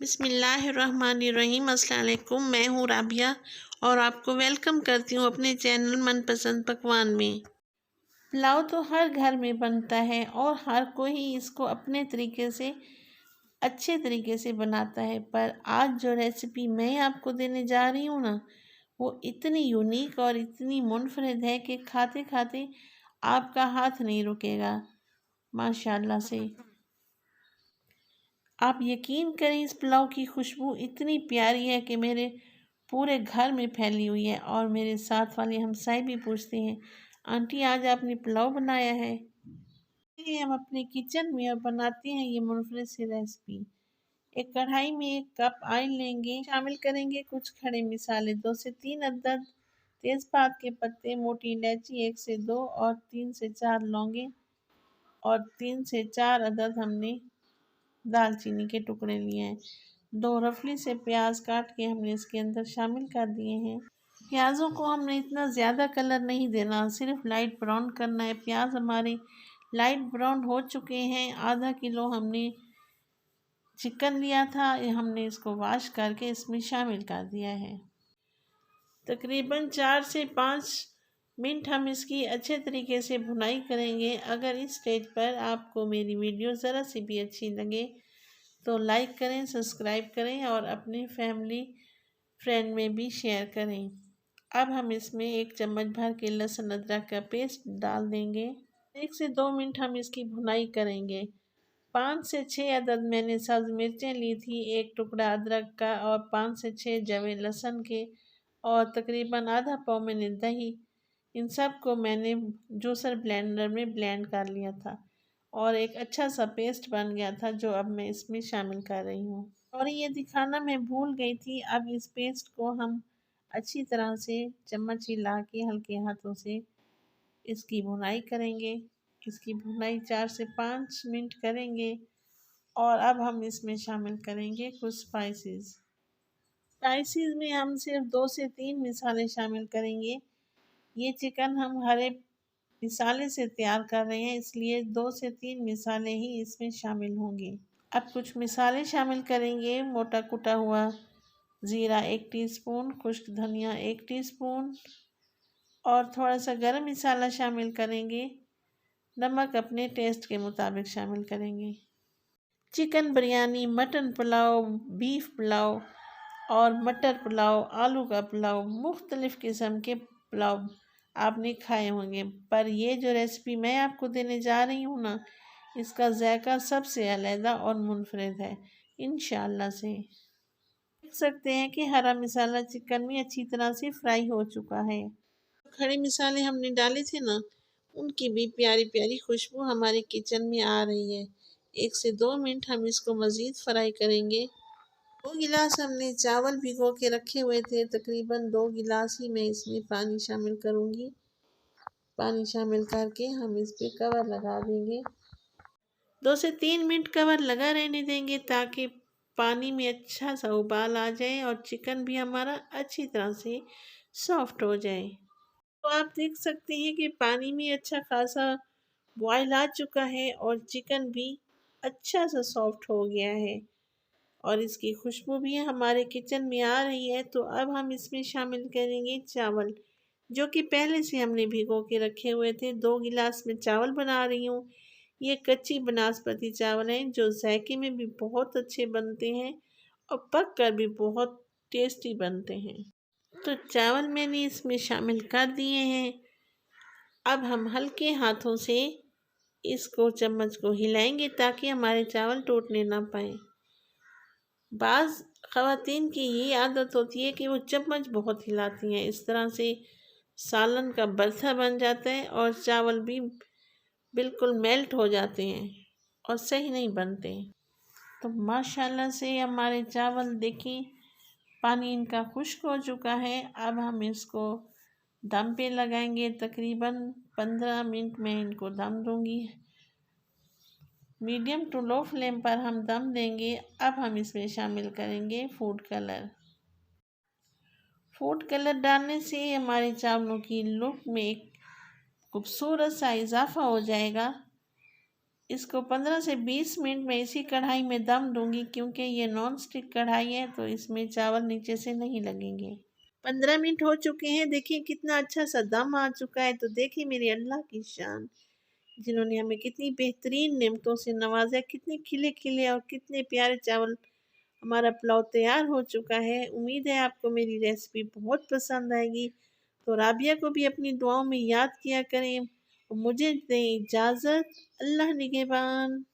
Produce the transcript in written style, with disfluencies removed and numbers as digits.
बिस्मिल्लाहिर्रहमानिर्रहीम। अस्सलाम वालेकुम। मैं हूँ राबिया और आपको वेलकम करती हूँ अपने चैनल मनपसंद पकवान में। पुलाव तो हर घर में बनता है और हर कोई इसको अपने तरीके से अच्छे तरीके से बनाता है, पर आज जो रेसिपी मैं आपको देने जा रही हूँ ना, वो इतनी यूनिक और इतनी मुनफरिद है कि खाते खाते आपका हाथ नहीं रुकेगा माशाल्लाह से। आप यकीन करें, इस पुलाव की खुशबू इतनी प्यारी है कि मेरे पूरे घर में फैली हुई है और मेरे साथ वाले हमसाए भी पूछते हैं, आंटी आज आपने पुलाव बनाया है। ये हम अपने किचन में और बनाते हैं ये मुनफरिद सी रेसिपी। एक कढ़ाई में 1 कप ऑयल लेंगे, शामिल करेंगे कुछ खड़े मिसाले, 2 से 3 अदद तेज़पात के पत्ते, मोटी इलायची 1 से 2 और 3 से 4 लौंगे और 3 से 4 अदद हमने दालचीनी के टुकड़े लिए हैं। 2 रफली से प्याज काट के हमने इसके अंदर शामिल कर दिए हैं। प्याज़ों को हमने इतना ज़्यादा कलर नहीं देना, सिर्फ लाइट ब्राउन करना है। प्याज हमारे लाइट ब्राउन हो चुके हैं। आधा किलो हमने चिकन लिया था, ये हमने इसको वॉश करके इसमें शामिल कर दिया है। तकरीबन 4 से 5 मिनट हम इसकी अच्छे तरीके से भुनाई करेंगे। अगर इस स्टेज पर आपको मेरी वीडियो ज़रा सी भी अच्छी लगे तो लाइक करें, सब्सक्राइब करें और अपने फैमिली फ्रेंड में भी शेयर करें। अब हम इसमें 1 चम्मच भर के लहसुन अदरक का पेस्ट डाल देंगे। 1 से 2 मिनट हम इसकी भुनाई करेंगे। 5 से 6 अदद मैंने सब्ज मिर्चें ली थी, 1 टुकड़ा अदरक का और 5 से 6 जवे लहसुन के और तकरीबन आधा पाव मैंने दही। इन सब को मैंने जूसर ब्लेंडर में ब्लेंड कर लिया था और एक अच्छा सा पेस्ट बन गया था, जो अब मैं इसमें शामिल कर रही हूँ। और ये दिखाना मैं भूल गई थी, अब इस पेस्ट को हम अच्छी तरह से चम्मच हिला के हल्के हाथों से इसकी भुनाई करेंगे। इसकी भुनाई 4 से 5 मिनट करेंगे और अब हम इसमें शामिल करेंगे कुछ स्पाइसेस। स्पाइसेस में हम सिर्फ 2 से 3 मिसाले शामिल करेंगे। ये चिकन हम हरे मिसाले से तैयार कर रहे हैं, इसलिए 2 से 3 मिसाले ही इसमें शामिल होंगी। अब कुछ मिसाले शामिल करेंगे। मोटा कुटा हुआ ज़ीरा 1 टीस्पून, खुश्क धनिया 1 टीस्पून और थोड़ा सा गरम मसाला शामिल करेंगे। नमक अपने टेस्ट के मुताबिक शामिल करेंगे। Chicken biryani, mutton pulao, beef pulao और मटर पुलाव, आलू का पुलाव, मुख्तलिफ़ किस्म के पुलाव आपने खाए होंगे, पर ये जो रेसिपी मैं आपको देने जा रही हूँ ना, इसका जायका सबसे अलहदा और मुनफरिद है इंशाअल्लाह से। देख सकते हैं कि हरा मसाला चिकन में अच्छी तरह से फ्राई हो चुका है। खड़े मसाले हमने डाले थे ना, उनकी भी प्यारी प्यारी खुशबू हमारे किचन में आ रही है। 1 से 2 मिनट हम इसको मज़ीद फ्राई करेंगे। 2 गिलास हमने चावल भिगो के रखे हुए थे, तकरीबन 2 गिलास ही मैं इसमें पानी शामिल करूँगी। पानी शामिल करके हम इस पे कवर लगा देंगे। 2 से 3 मिनट कवर लगा रहने देंगे ताकि पानी में अच्छा सा उबाल आ जाए और चिकन भी हमारा अच्छी तरह से सॉफ्ट हो जाए। तो आप देख सकते हैं कि पानी में अच्छा खासा बॉयल आ चुका है और चिकन भी अच्छा सा सॉफ्ट हो गया है और इसकी खुशबू भी हमारे किचन में आ रही है। तो अब हम इसमें शामिल करेंगे चावल, जो कि पहले से हमने भिगो के रखे हुए थे। 2 गिलास में चावल बना रही हूँ। ये कच्ची बनास्पति चावल हैं, जो जायके में भी बहुत अच्छे बनते हैं और पक कर भी बहुत टेस्टी बनते हैं। तो चावल मैंने इसमें शामिल कर दिए हैं। अब हम हल्के हाथों से इसको चम्मच को हिलाएंगे ताकि हमारे चावल टूटने ना पाए। बाज़ ख़वातीन की ये आदत होती है कि वो चम्मच बहुत हिलाती हैं, इस तरह से सालन का बरथा बन जाता है और चावल भी बिल्कुल मेल्ट हो जाते हैं और सही नहीं बनते। तो माशाल्लाह से हमारे चावल देखिए, पानी इनका खुश्क हो चुका है। अब हम इसको दम पे लगाएंगे। तकरीबन 15 मिनट में इनको दम दूंगी। मीडियम टू लो फ्लेम पर हम दम देंगे। अब हम इसमें शामिल करेंगे फूड कलर। फूड कलर डालने से हमारे चावलों की लुक में एक खूबसूरत सा इजाफा हो जाएगा। इसको 15 से 20 मिनट में इसी कढ़ाई में दम दूंगी, क्योंकि ये नॉन स्टिक कढ़ाई है तो इसमें चावल नीचे से नहीं लगेंगे। 15 मिनट हो चुके हैं, देखिए कितना अच्छा सा दम आ चुका है। तो देखिए मेरे अल्लाह की शान, जिन्होंने हमें कितनी बेहतरीन नेमतों से नवाजा, कितने खिले खिले और कितने प्यारे चावल। हमारा पुलाव तैयार हो चुका है। उम्मीद है आपको मेरी रेसिपी बहुत पसंद आएगी। तो राबिया को भी अपनी दुआओं में याद किया करें। और मुझे दें इजाज़त। अल्लाह निगहबान।